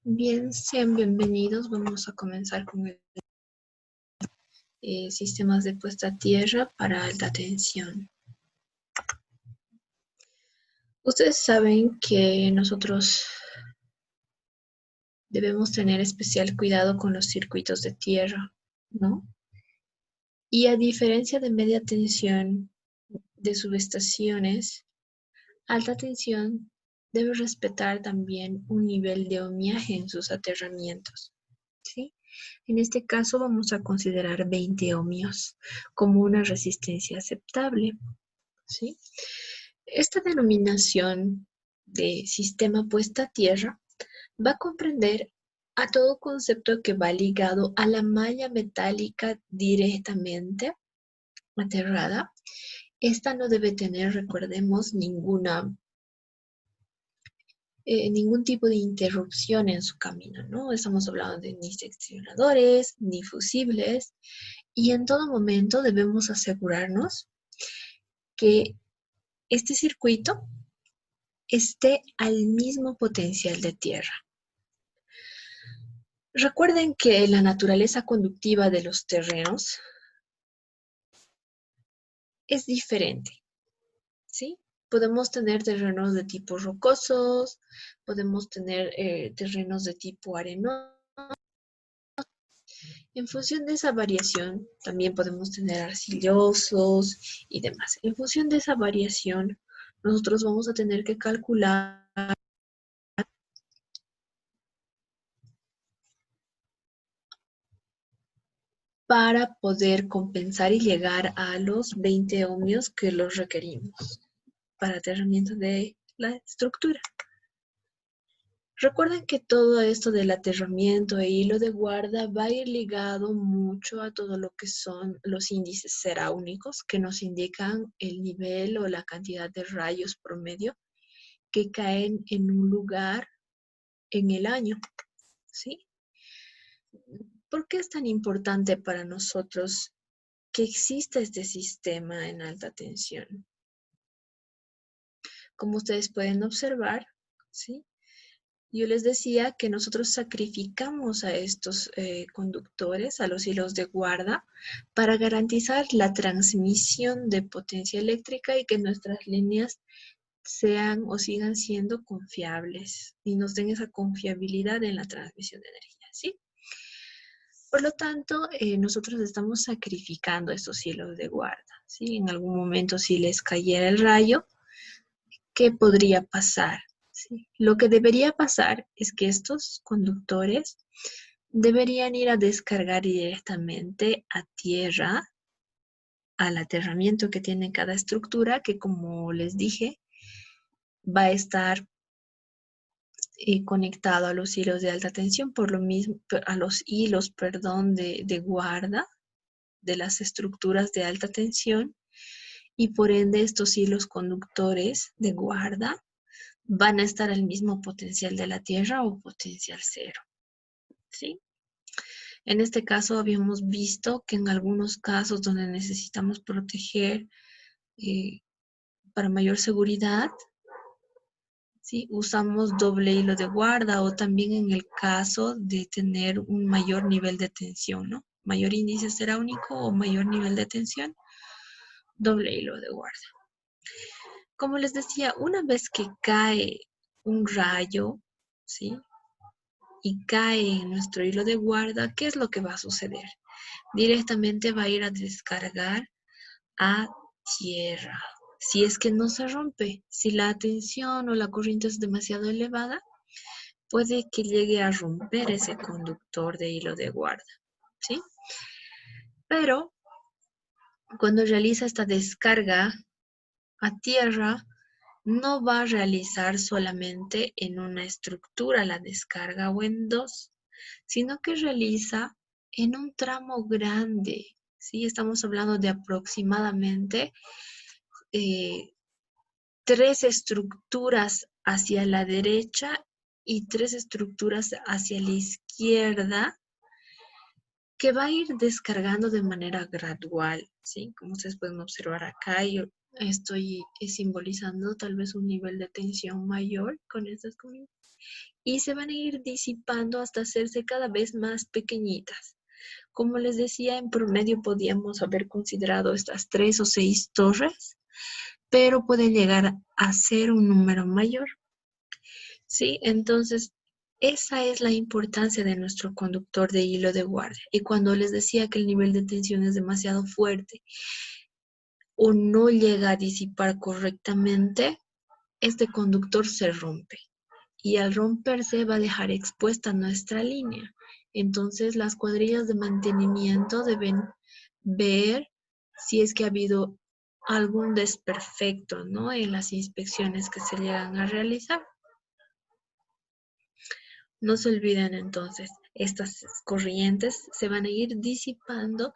Bien, sean bienvenidos. Vamos a comenzar con el sistemas de puesta a tierra para alta tensión. Ustedes saben que nosotros debemos tener especial cuidado con los circuitos de tierra, ¿no? Y a diferencia de media tensión de subestaciones, alta tensión debe respetar también un nivel de ohmiaje en sus aterramientos, ¿sí? En este caso vamos a considerar 20 ohmios como una resistencia aceptable, ¿sí? Esta denominación de sistema puesta a tierra va a comprender a todo concepto que va ligado a la malla metálica directamente aterrada. Esta no debe tener, recordemos, ningún tipo de interrupción en su camino, ¿no? Estamos hablando de ni seccionadores, ni fusibles, y en todo momento debemos asegurarnos que este circuito esté al mismo potencial de tierra. Recuerden que la naturaleza conductiva de los terrenos es diferente, ¿sí? Podemos tener terrenos de tipo rocosos, podemos tener terrenos de tipo arenoso. En función de esa variación, también podemos tener arcillosos y demás. En función de esa variación, nosotros vamos a tener que calcular para poder compensar y llegar a los 20 ohmios que los requerimos para aterramiento de la estructura. Recuerden que todo esto del aterramiento e hilo de guarda va a ir ligado mucho a todo lo que son los índices ceráunicos que nos indican el nivel o la cantidad de rayos promedio que caen en un lugar en el año, ¿sí? ¿Por qué es tan importante para nosotros que exista este sistema en alta tensión? Como ustedes pueden observar, ¿sí? Yo les decía que nosotros sacrificamos a estos conductores, a los hilos de guarda, para garantizar la transmisión de potencia eléctrica y que nuestras líneas sean o sigan siendo confiables y nos den esa confiabilidad en la transmisión de energía, ¿sí? Por lo tanto, nosotros estamos sacrificando estos hilos de guarda, ¿sí? En algún momento, si les cayera el rayo, ¿qué podría pasar? ¿Sí? Lo que debería pasar es que estos conductores deberían ir a descargar directamente a tierra, al aterramiento que tiene cada estructura, que como les dije, va a estar conectado a los hilos de alta tensión, por lo mismo, a los hilos, perdón, de guarda de las estructuras de alta tensión, y por ende estos hilos conductores de guarda van a estar al mismo potencial de la Tierra o potencial cero, ¿sí? En este caso habíamos visto que en algunos casos donde necesitamos proteger eh, para mayor seguridad, ¿sí? Usamos doble hilo de guarda, o también en el caso de tener un mayor nivel de tensión, ¿no? Mayor índice ceráunico o mayor nivel de tensión, doble hilo de guarda. Como les decía, una vez que cae un rayo, ¿sí? Y cae en nuestro hilo de guarda, ¿qué es lo que va a suceder? Directamente va a ir a descargar a tierra. Si es que no se rompe, si la tensión o la corriente es demasiado elevada, puede que llegue a romper ese conductor de hilo de guarda, ¿sí? Pero cuando realiza esta descarga a tierra, no va a realizar solamente en una estructura la descarga o en dos, sino que realiza en un tramo grande, ¿sí? Estamos hablando de aproximadamente 3 estructuras hacia la derecha y 3 estructuras hacia la izquierda, que va a ir descargando de manera gradual, ¿sí? Como ustedes pueden observar acá, yo Estoy simbolizando tal vez un nivel de tensión mayor con estas comidas. Y se van a ir disipando hasta hacerse cada vez más pequeñitas. Como les decía, en promedio podíamos haber considerado estas 3 o 6 torres, pero pueden llegar a ser un número mayor. ¿Sí? Entonces, esa es la importancia de nuestro conductor de hilo de guardia. Y cuando les decía que el nivel de tensión es demasiado fuerte o no llega a disipar correctamente, este conductor se rompe. Y al romperse va a dejar expuesta nuestra línea. Entonces, las cuadrillas de mantenimiento deben ver si es que ha habido algún desperfecto, ¿no? En las inspecciones que se llegan a realizar. No se olviden entonces, estas corrientes se van a ir disipando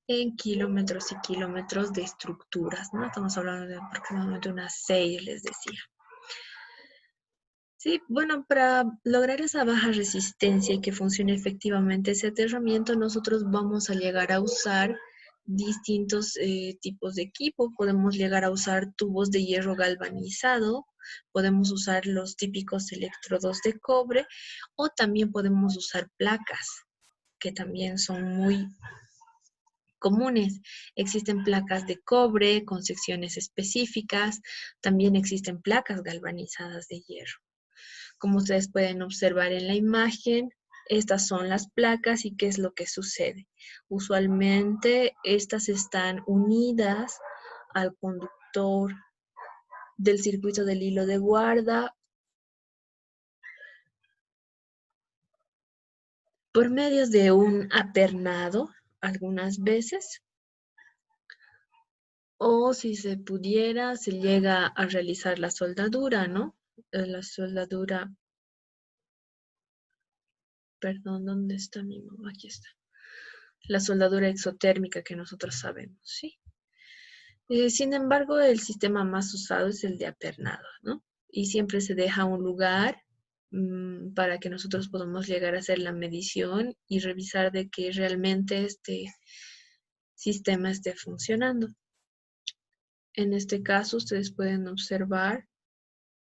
en kilómetros y kilómetros de estructuras, ¿no? Estamos hablando de aproximadamente unas 6, les decía. Sí, bueno, para lograr esa baja resistencia y que funcione efectivamente ese aterramiento, nosotros vamos a llegar a usar distintos tipos de equipo. Podemos llegar a usar tubos de hierro galvanizado, podemos usar los típicos electrodos de cobre o también podemos usar placas, que también son muy comunes. Existen placas de cobre con secciones específicas, también existen placas galvanizadas de hierro. Como ustedes pueden observar en la imagen, estas son las placas y qué es lo que sucede. Usualmente estas están unidas al conductor del circuito del hilo de guarda por medio de un apernado, algunas veces, o si se pudiera, se llega a realizar la soldadura, ¿no? La soldadura, perdón, ¿dónde está mi mamá? Aquí está. La soldadura exotérmica que nosotros sabemos, ¿sí? Sin embargo, el sistema más usado es el de apernado, ¿no? Y siempre se deja un lugar para que nosotros podamos llegar a hacer la medición y revisar de que realmente este sistema esté funcionando. En este caso, ustedes pueden observar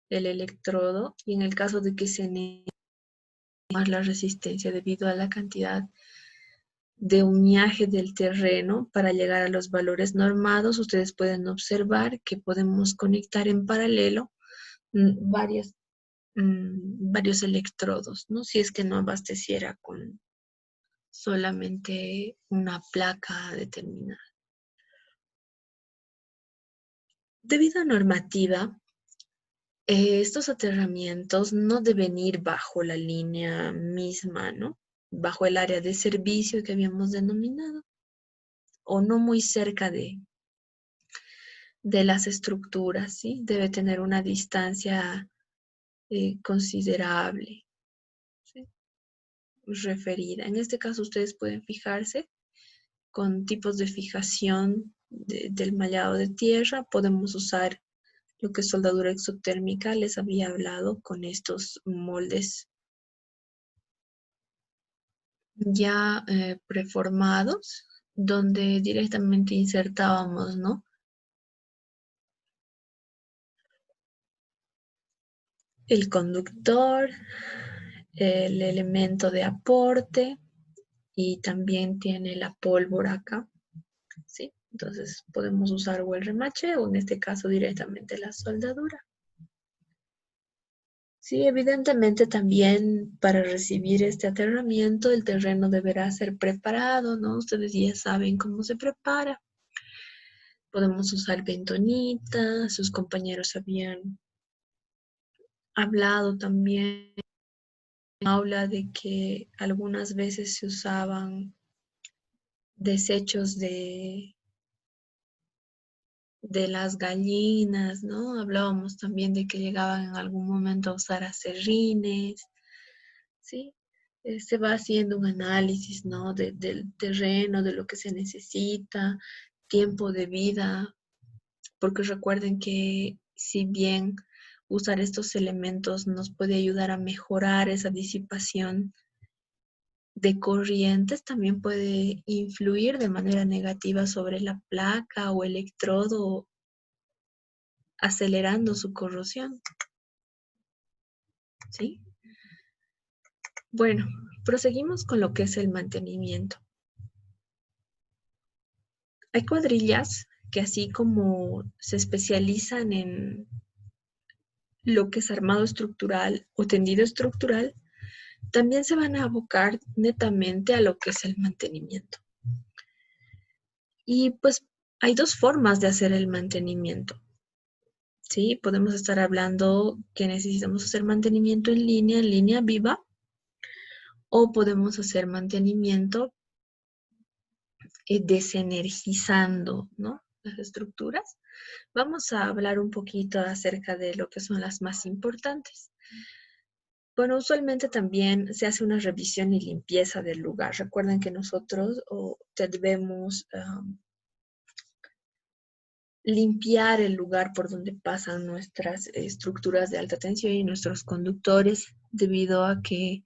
el electrodo y en el caso de que se niegue más la resistencia debido a la cantidad de humeaje del terreno para llegar a los valores normados, ustedes pueden observar que podemos conectar en paralelo varios, varios electrodos, ¿no? Si es que no abasteciera con solamente una placa determinada. Debido a normativa, estos aterramientos no deben ir bajo la línea misma, ¿no? Bajo el área de servicio que habíamos denominado, o no muy cerca de las estructuras, ¿sí? Debe tener una distancia considerable, ¿sí? Referida. En este caso, ustedes pueden fijarse con tipos de fijación del mallado de tierra. Podemos usar lo que es soldadura exotérmica. Les había hablado con estos moldes ya preformados, donde directamente insertábamos, ¿no? El conductor, el elemento de aporte y también tiene la pólvora acá, ¿sí? Entonces podemos usar o el remache o en este caso directamente la soldadura. Sí, evidentemente también para recibir este aterramiento el terreno deberá ser preparado, ¿no? Ustedes ya saben cómo se prepara. Podemos usar bentonita, sus compañeros habían hablado también en aula de que algunas veces se usaban desechos de las gallinas, ¿no? Hablábamos también de que llegaban en algún momento a usar aserrines, ¿sí? Se va haciendo un análisis, ¿no? Del terreno, de lo que se necesita, tiempo de vida, porque recuerden que si bien usar estos elementos nos puede ayudar a mejorar esa disipación de corrientes, también puede influir de manera negativa sobre la placa o electrodo acelerando su corrosión, ¿sí? Bueno, proseguimos con lo que es el mantenimiento. Hay cuadrillas que así como se especializan en lo que es armado estructural o tendido estructural, también se van a abocar netamente a lo que es el mantenimiento. Y pues hay dos formas de hacer el mantenimiento. Sí, podemos estar hablando que necesitamos hacer mantenimiento en línea viva, o podemos hacer mantenimiento desenergizando, ¿no?, las estructuras. Vamos a hablar un poquito acerca de lo que son las más importantes. Bueno, usualmente también se hace una revisión y limpieza del lugar. Recuerden que nosotros debemos limpiar el lugar por donde pasan nuestras estructuras de alta tensión y nuestros conductores, debido a que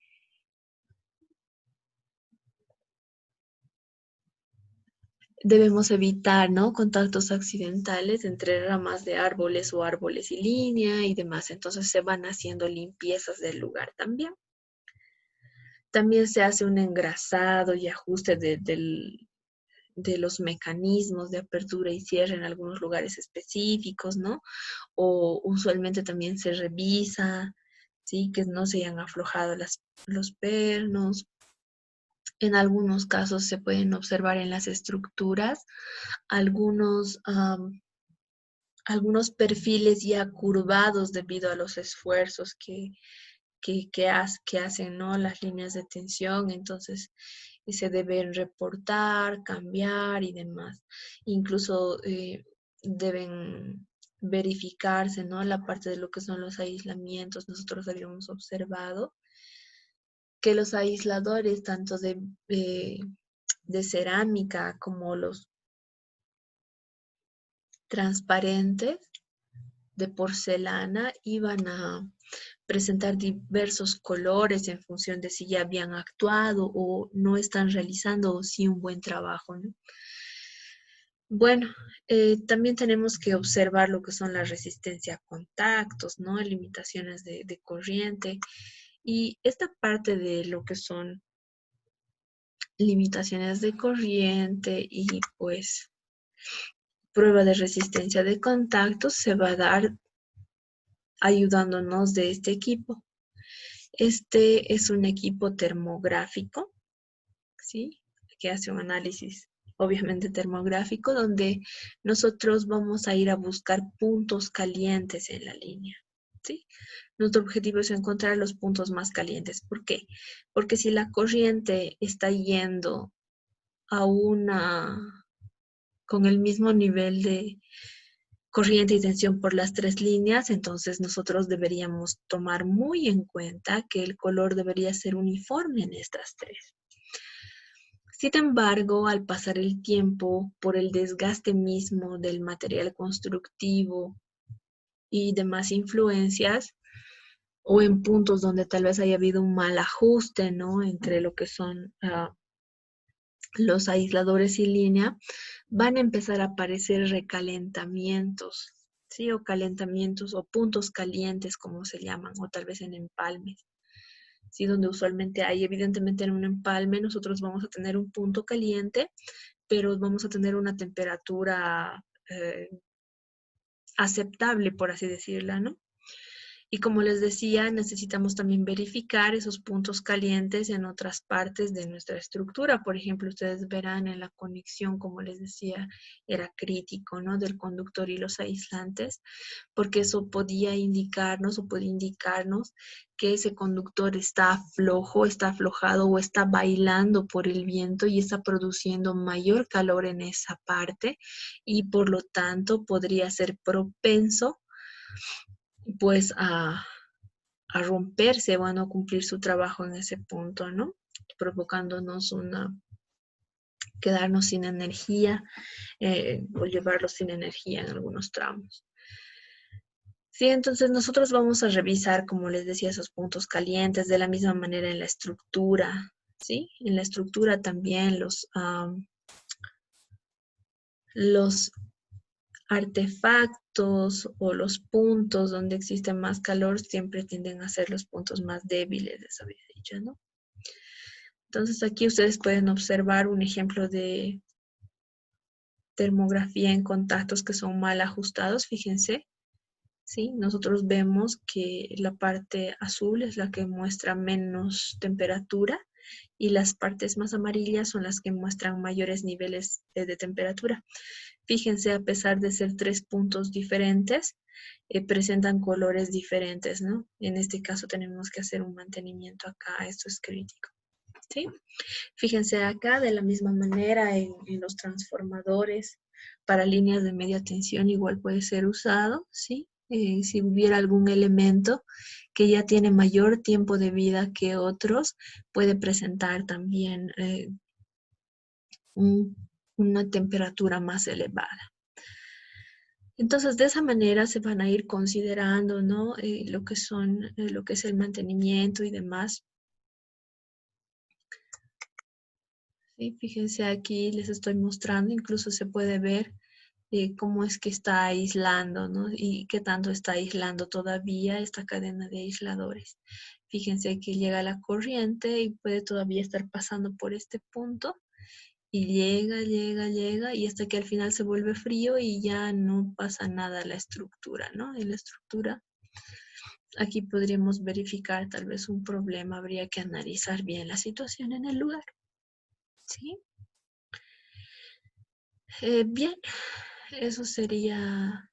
debemos evitar, ¿no?, contactos accidentales entre ramas de árboles o árboles y línea y demás. Entonces se van haciendo limpiezas del lugar también. También se hace un engrasado y ajuste de los mecanismos de apertura y cierre en algunos lugares específicos, ¿no? O usualmente también se revisa, ¿sí?, que no se hayan aflojado los pernos. En algunos casos se pueden observar en las estructuras algunos, algunos perfiles ya curvados debido a los esfuerzos que hacen, ¿no?, las líneas de tensión. Entonces se deben reportar, cambiar y demás. Incluso deben verificarse, ¿no?, la parte de lo que son los aislamientos. Nosotros habíamos observado que los aisladores, tanto de cerámica como los transparentes de porcelana, iban a presentar diversos colores en función de si ya habían actuado o no están realizando o sí un buen trabajo, ¿no? Bueno, también tenemos que observar lo que son la resistencia a contactos, ¿no?, limitaciones de corriente. Y esta parte de lo que son limitaciones de corriente y pues prueba de resistencia de contactos se va a dar ayudándonos de este equipo. Este es un equipo termográfico, ¿sí?, que hace un análisis obviamente termográfico, donde nosotros vamos a ir a buscar puntos calientes en la línea, ¿sí? Nuestro objetivo es encontrar los puntos más calientes. ¿Por qué? Porque si la corriente está yendo a con el mismo nivel de corriente y tensión por las tres líneas, entonces nosotros deberíamos tomar muy en cuenta que el color debería ser uniforme en estas tres. Sin embargo, al pasar el tiempo, por el desgaste mismo del material constructivo y demás influencias, o en puntos donde tal vez haya habido un mal ajuste, ¿no?, entre lo que son los aisladores y línea, van a empezar a aparecer recalentamientos, ¿sí?, o calentamientos o puntos calientes, como se llaman, o tal vez en empalmes, ¿sí?, donde usualmente hay. Evidentemente en un empalme nosotros vamos a tener un punto caliente, pero vamos a tener una temperatura aceptable, por así decirla, ¿no? Y como les decía, necesitamos también verificar esos puntos calientes en otras partes de nuestra estructura. Por ejemplo, ustedes verán en la conexión, como les decía, era crítico, ¿no?, del conductor y los aislantes, porque eso podía indicarnos o puede indicarnos que ese conductor está flojo, está aflojado o está bailando por el viento y está produciendo mayor calor en esa parte, y por lo tanto podría ser propenso pues a romperse o a no cumplir su trabajo en ese punto, ¿no?, provocándonos quedarnos sin energía o llevarlos sin energía en algunos tramos. Sí, entonces nosotros vamos a revisar, como les decía, esos puntos calientes de la misma manera en la estructura, ¿sí? En la estructura también los artefactos o los puntos donde existe más calor siempre tienden a ser los puntos más débiles, eso había dicho, ¿no? Entonces aquí ustedes pueden observar un ejemplo de termografía en contactos que son mal ajustados, fíjense, ¿sí? Nosotros vemos que la parte azul es la que muestra menos temperatura y las partes más amarillas son las que muestran mayores niveles de temperatura. Fíjense, a pesar de ser 3 puntos diferentes, presentan colores diferentes, ¿no? En este caso tenemos que hacer un mantenimiento acá, esto es crítico, ¿sí? Fíjense acá, de la misma manera, en los transformadores para líneas de media tensión igual puede ser usado, ¿sí? Si hubiera algún elemento que ya tiene mayor tiempo de vida que otros, puede presentar también una temperatura más elevada. Entonces, de esa manera se van a ir considerando, ¿no? Lo que es el mantenimiento y demás. ¿Sí? Fíjense aquí, les estoy mostrando, incluso se puede ver cómo es que está aislando, ¿no? Y qué tanto está aislando todavía esta cadena de aisladores. Fíjense que llega la corriente y puede todavía estar pasando por este punto y llega y hasta que al final se vuelve frío y ya no pasa nada a la estructura, ¿no? En la estructura, aquí podríamos verificar tal vez un problema, habría que analizar bien la situación en el lugar, ¿sí? Bien, eso sería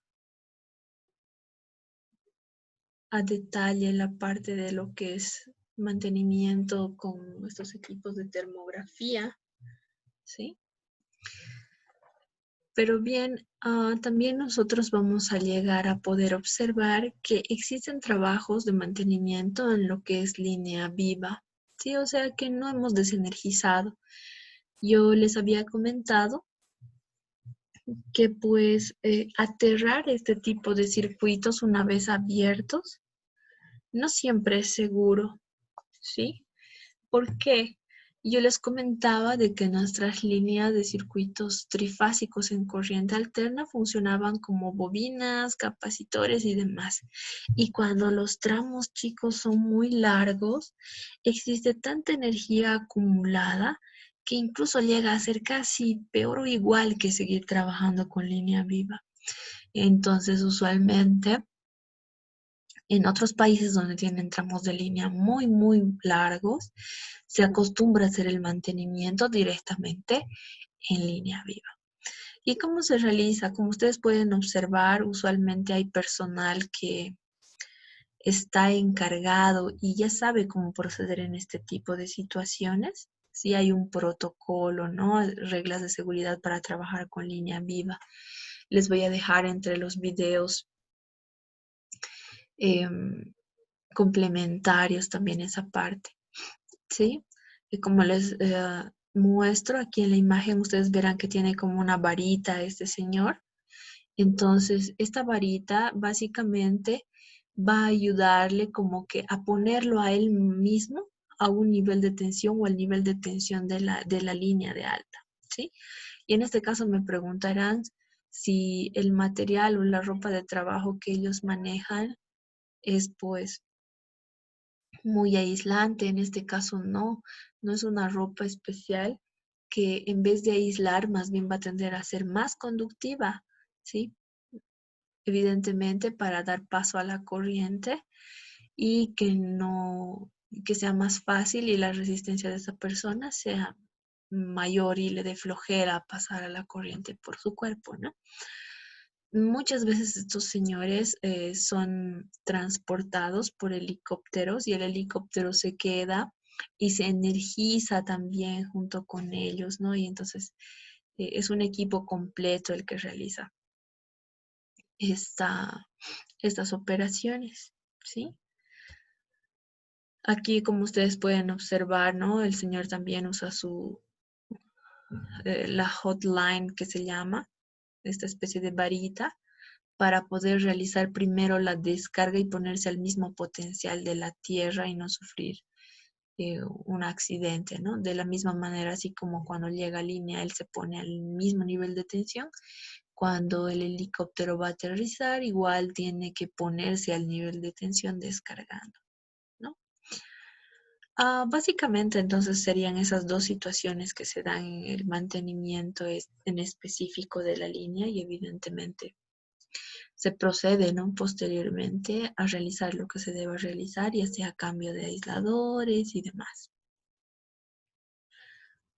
a detalle la parte de lo que es mantenimiento con estos equipos de termografía, ¿sí? Pero bien, también nosotros vamos a llegar a poder observar que existen trabajos de mantenimiento en lo que es línea viva, ¿sí? O sea que no hemos desenergizado. Yo les había comentado que pues aterrar este tipo de circuitos una vez abiertos no siempre es seguro, ¿sí? ¿Por qué? Yo les comentaba de que nuestras líneas de circuitos trifásicos en corriente alterna funcionaban como bobinas, capacitores y demás. Y cuando los tramos chicos son muy largos, existe tanta energía acumulada que incluso llega a ser casi peor o igual que seguir trabajando con línea viva. Entonces, usualmente, en otros países donde tienen tramos de línea muy largos, se acostumbra a hacer el mantenimiento directamente en línea viva. ¿Y cómo se realiza? Como ustedes pueden observar, usualmente hay personal que está encargado y ya sabe cómo proceder en este tipo de situaciones. Si hay un protocolo, ¿no? Reglas de seguridad para trabajar con línea viva. Les voy a dejar entre los videos eh, complementarios también esa parte, ¿sí? Y como les muestro aquí en la imagen, ustedes verán que tiene como una varita este señor. Entonces, esta varita básicamente va a ayudarle como que a ponerlo a él mismo a un nivel de tensión o al nivel de tensión de la línea de alta, ¿sí? Y en este caso me preguntarán si el material o la ropa de trabajo que ellos manejan es pues muy aislante. En este caso no es una ropa especial que en vez de aislar más bien va a tender a ser más conductiva, ¿sí? Evidentemente para dar paso a la corriente y que sea más fácil y la resistencia de esa persona sea mayor y le dé flojera pasar a la corriente por su cuerpo, ¿no? Muchas veces estos señores son transportados por helicópteros y el helicóptero se queda y se energiza también junto con ellos, ¿no? Y entonces es un equipo completo el que realiza estas operaciones, ¿sí? Aquí, como ustedes pueden observar, ¿no? El señor también usa la hotline que se llama, esta especie de varita, para poder realizar primero la descarga y ponerse al mismo potencial de la Tierra y no sufrir un accidente, ¿no? De la misma manera, así como cuando llega a línea, él se pone al mismo nivel de tensión. cuando el helicóptero va a aterrizar, igual tiene que ponerse al nivel de tensión descargando, ¿no? Básicamente entonces serían esas dos situaciones que se dan en el mantenimiento en específico de la línea y evidentemente se procede, ¿no? Posteriormente a realizar lo que se deba realizar, ya sea cambio de aisladores y demás.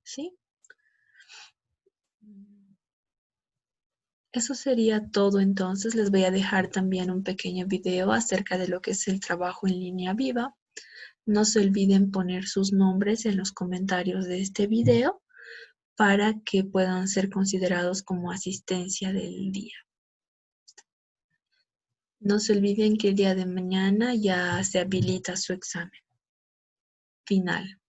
¿Sí? Eso sería todo entonces. Les voy a dejar también un pequeño video acerca de lo que es el trabajo en línea viva. No se olviden poner sus nombres en los comentarios de este video para que puedan ser considerados como asistencia del día. No se olviden que el día de mañana ya se habilita su examen final.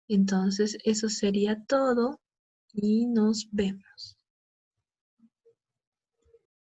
Entonces, eso sería todo y nos vemos.